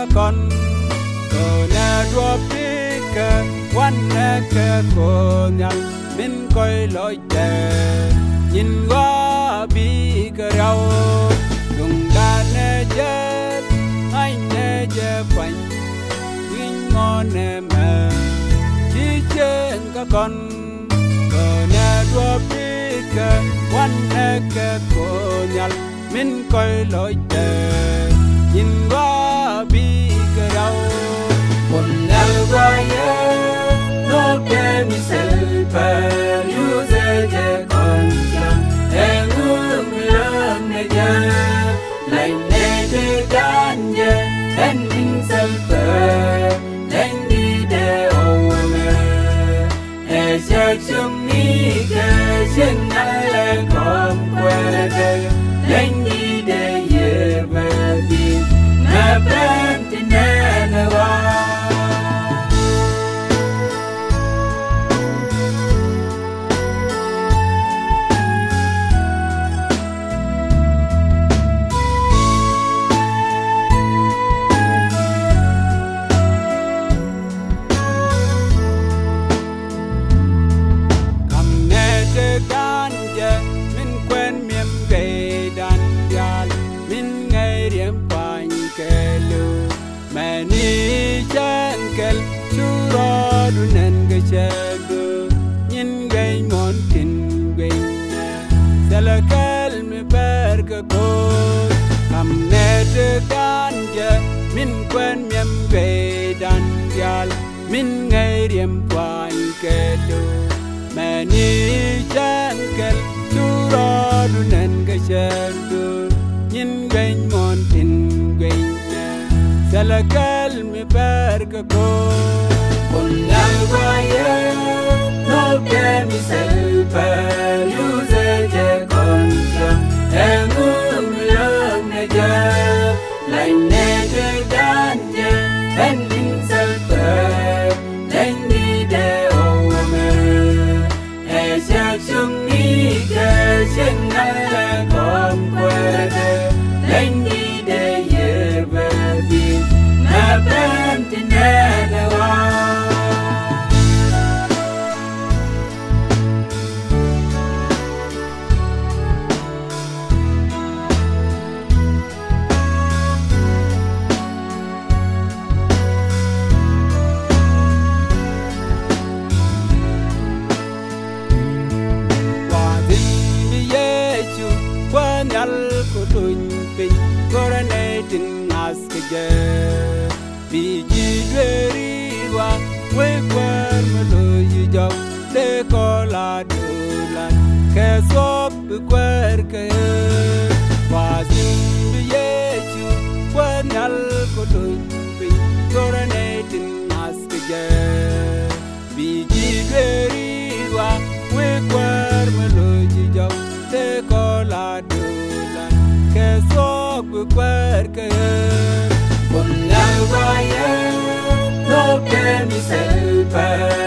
ka kon ko na drop ka wan na ka ko nyal min koi loi te nhìn qua bi ka rau dung da ne jet ai ne je phanh win ngon ne ma chi chen ka kon ko na drop ka wan na ka ko nyal min koi loi te nhìn qua bi ka rau một nẻo qua ye no ke mi sel pa yu ze je kon cha e ngung lang ne ja lai ne de dan ye en in sel pa den di de o me e cha chung ni ke chen na le kom kwe de den di de ye ba di na pen tin na wa nhìn gây món thịt gây nè sẽ là cái mi per cái cô cầm nè từ can giờ mình quen miếng về đàn gial mình ngày điểm quan cái lu mẹ ni chẳng cái chú rõ đu nên cái chân du nhìn gây món thịt gây nè sẽ là cái mi per cái cô một nẻo qua ye no ke mi sel pa yu ze je kon cha e ngung lang ne ja lai ne de dan ye en in sel pa den di de o me e cha chung ni ke chen na le kom kwe de den di de ye ba di na pen tin na wa vì chỉ đuổi qua quê quên mà lời dọc để có là được lần khe xóp quên kề và xin bây giờ chú quên nhal có đôi bình có ra này tin as kề vì chỉ đuổi qua quê quên mà lời dọc để có là được lần khe xóp quên kề một nẻo qua ye no ke mi sel pa